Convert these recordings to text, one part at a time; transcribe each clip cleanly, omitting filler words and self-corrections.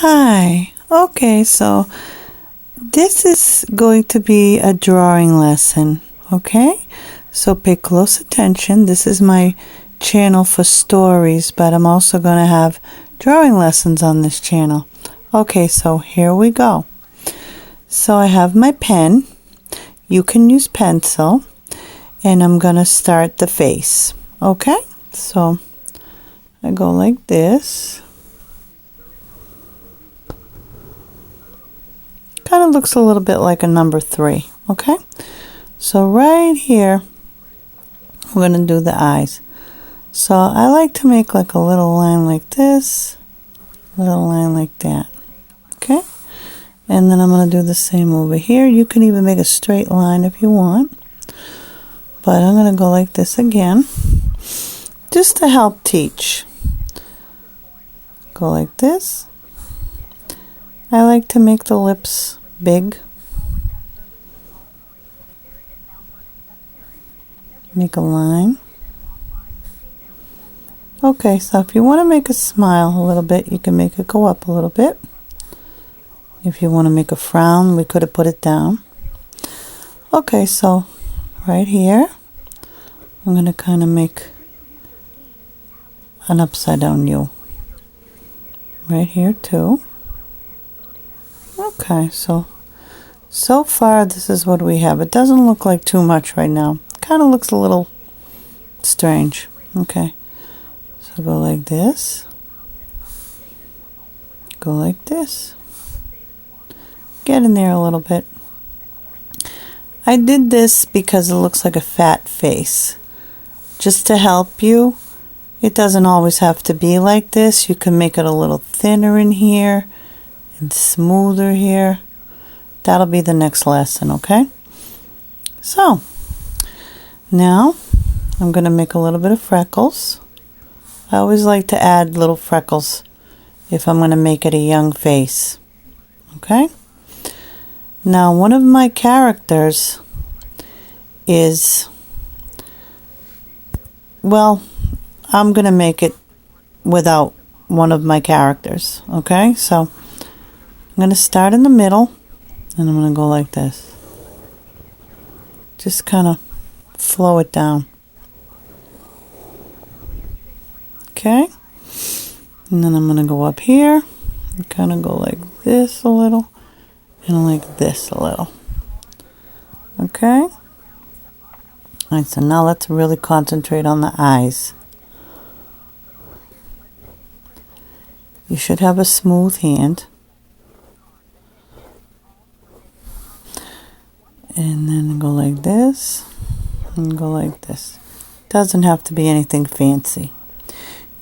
Hi. Okay, so this is going to be a drawing lesson, okay? So pay close attention. This is my channel for stories, but I'm also going to have drawing lessons on this channel. Okay, so here we go. So I have my pen. You can use pencil, and I'm going to start the face, okay? So I go like this. Kind of looks a little bit like a number 3, okay? So right here, we're going to do the eyes. So I like to make like a little line like this, little line like that, okay? And then I'm going to do the same over here. You can even make a straight line if you want. But I'm going to go like this again, just to help teach. Go like this. I like to make the lips big. Make a line. Okay, so if you want to make a smile a little bit, you can make it go up a little bit. If you want to make a frown, we could have put it down. Okay, so right here, I'm going to kind of make an upside down U. Right here too. Okay, so far this is what we have. It doesn't look like too much right now. Kind of looks a little strange. Okay, so go like this. Go like this. Get in there a little bit. I did this because it looks like a fat face. Just to help you. It doesn't always have to be like this. You can make it a little thinner in here and smoother here. That'll be the next lesson, okay? So, now I'm going to make a little bit of freckles. I always like to add little freckles if I'm going to make it a young face, okay? Now, one of my characters is, well, I'm going to make it without one of my characters, okay? So I'm going to start in the middle, and I'm going to go like this. Just kind of flow it down. Okay? And then I'm going to go up here, and kind of go like this a little, and like this a little. Okay? All right, so now let's really concentrate on the eyes. You should have a smooth hand. And then go like this. And go like this. Doesn't have to be anything fancy.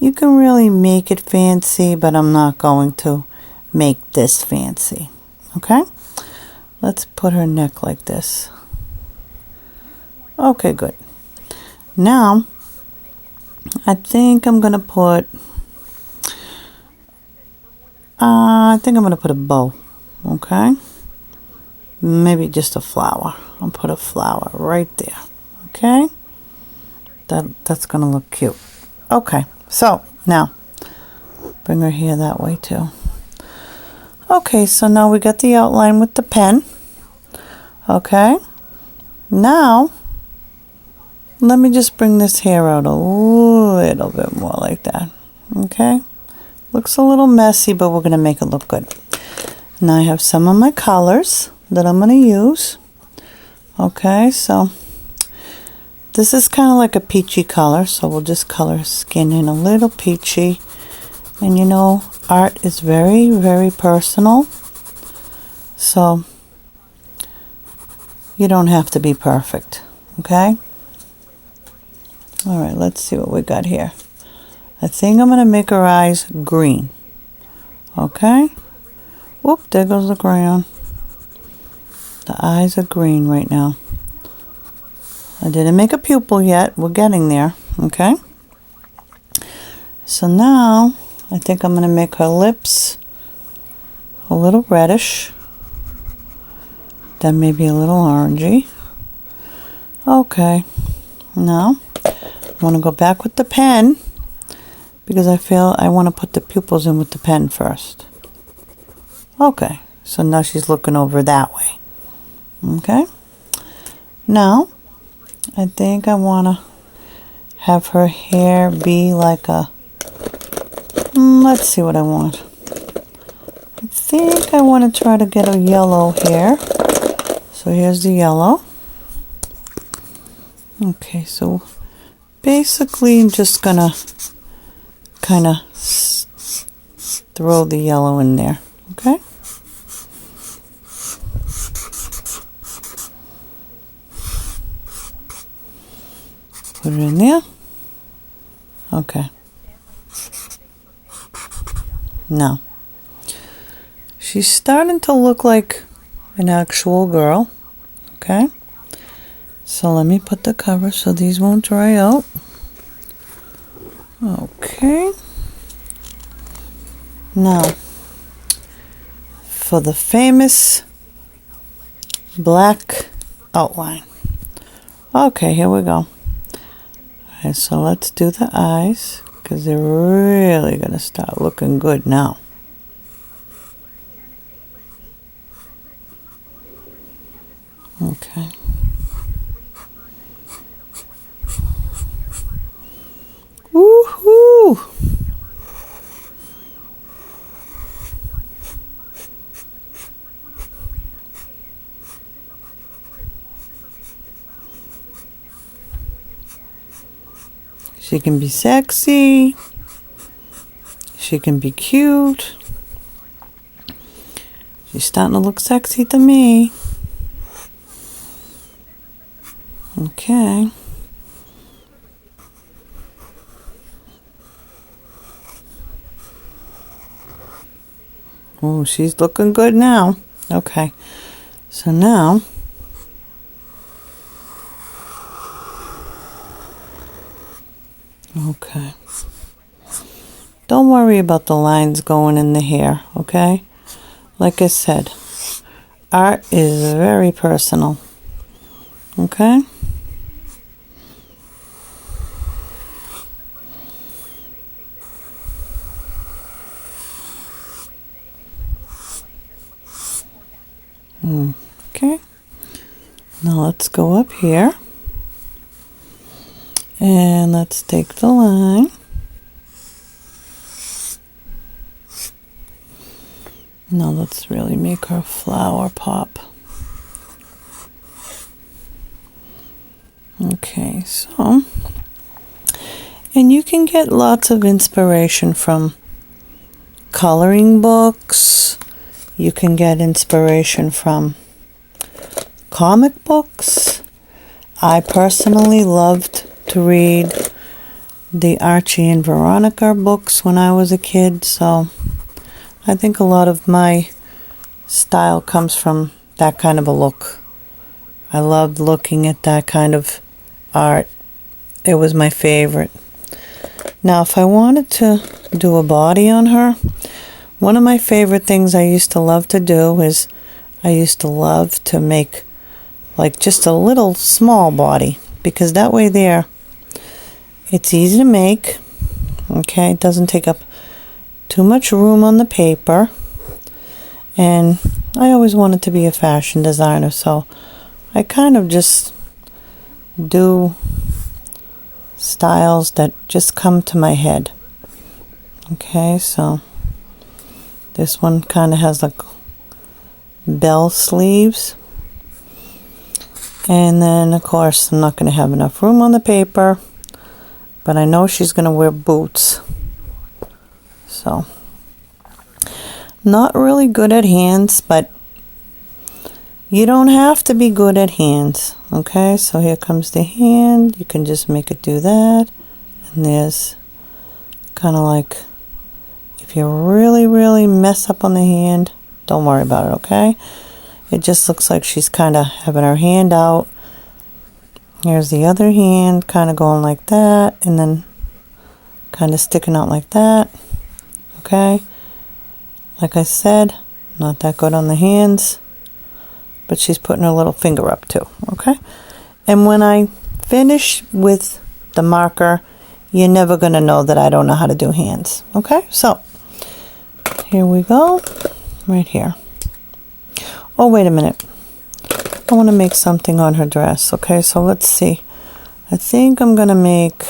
You can really make it fancy, but I'm not going to make this fancy. Okay? Let's put her neck like this. Okay, good. Now, I think I'm going to put... I think I'm going to put a bow, okay? Maybe just a flower. I'll put a flower right there, okay? That's going to look cute. Okay, so now, bring her hair that way too. Okay, so now we got the outline with the pen, okay? Now, let me just bring this hair out a little bit more like that, okay? Looks a little messy, but we're going to make it look good. Now I have some of my colors that I'm going to use. Okay, so this is kind of like a peachy color, so we'll just color her skin in a little peachy. And you know, art is very, very personal. So you don't have to be perfect, okay? All right, let's see what we got here. I think I'm going to make her eyes green. Okay? Whoop, there goes the crayon. The eyes are green right now. I didn't make a pupil yet. We're getting there. Okay? So now, I think I'm going to make her lips a little reddish. Then maybe a little orangey. Okay. Now, I want to go back with the pen, because I feel I want to put the pupils in with the pen first. Okay, so now she's looking over that way. Okay, now I think I want to have her hair be like a, let's see what I want. I think I want to try to get a yellow hair. So here's the yellow. Okay, so basically I'm just gonna kind of throw the yellow in there. Okay. Put it in there. Okay. Now, she's starting to look like an actual girl. Okay. So let me put the cover so these won't dry out. Okay. Now, for the famous black outline. Okay, here we go. Alright, so let's do the eyes, because they're really going to start looking good now. Okay. Woohoo! She can be sexy. She can be cute. She's starting to look sexy to me. Okay. Oh, she's looking good now. Okay. So now, okay. Don't worry about the lines going in the hair, okay? Like I said, art is very personal, okay? Okay. Now let's go up here. And let's take the line. Now let's really make her flower pop. Okay, so, and you can get lots of inspiration from coloring books. You can get inspiration from comic books. I personally loved to read the Archie and Veronica books when I was a kid, so I think a lot of my style comes from that kind of a look. I loved looking at that kind of art. It was my favorite. Now, if I wanted to do a body on her, one of my favorite things I used to love to do is I used to love to make like just a little small body, because that way there, it's easy to make. Okay, it doesn't take up too much room on the paper, and I always wanted to be a fashion designer, so I kind of just do styles that just come to my head. Okay, so this one kind of has like bell sleeves, and then of course I'm not going to have enough room on the paper, but I know she's going to wear boots. So, not really good at hands, but you don't have to be good at hands. Okay, so here comes the hand. You can just make it do that. And there's kind of like, if you really, really mess up on the hand, don't worry about it, okay? It just looks like she's kind of having her hand out. Here's the other hand, kind of going like that, and then kind of sticking out like that. Okay, like I said, not that good on the hands, but she's putting her little finger up too. Okay, and when I finish with the marker, you're never going to know that I don't know how to do hands. Okay, so here we go. right here. Oh, wait a minute. I want to make something on her dress. Okay, so let's see. I think I'm going to make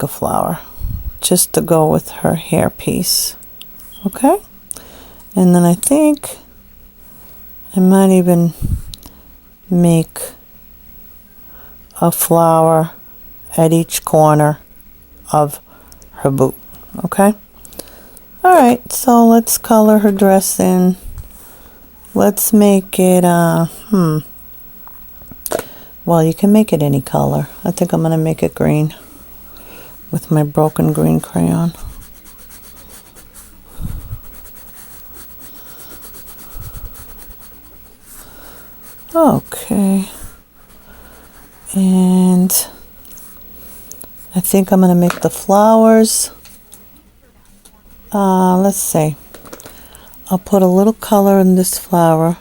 a flower just to go with her hair piece. Okay? And then I think I might even make a flower at each corner of her boot. Okay? Alright, so let's color her dress in. Let's make it, well, you can make it any color. I think I'm going to make it green with my broken green crayon. Okay. And I think I'm going to make the flowers. Let's see. I'll put a little color in this flower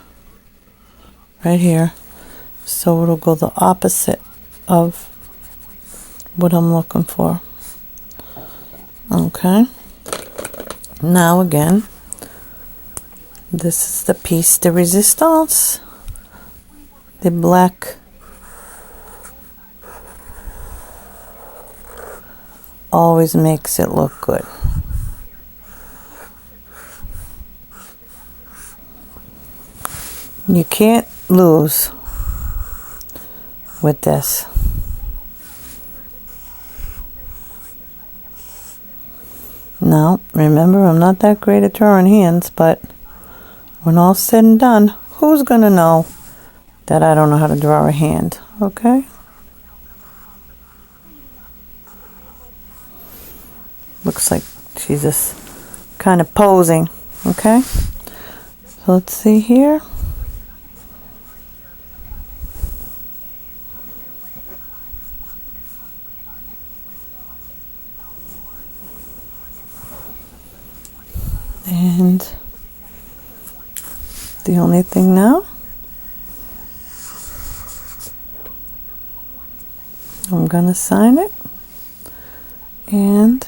right here, so it'll go the opposite of what I'm looking for. Okay. Now again, this is the piece de resistance. The black always makes it look good. You can't lose with this. Now, remember, I'm not that great at drawing hands, but when all's said and done, who's gonna know that I don't know how to draw a hand? Okay? Looks like she's just kind of posing. Okay? So let's see here. And the only thing now, I'm going to sign it. And,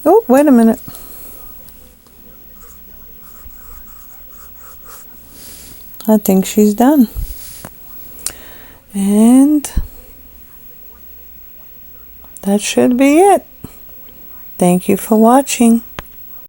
oh, wait a minute. I think she's done. And that should be it. Thank you for watching.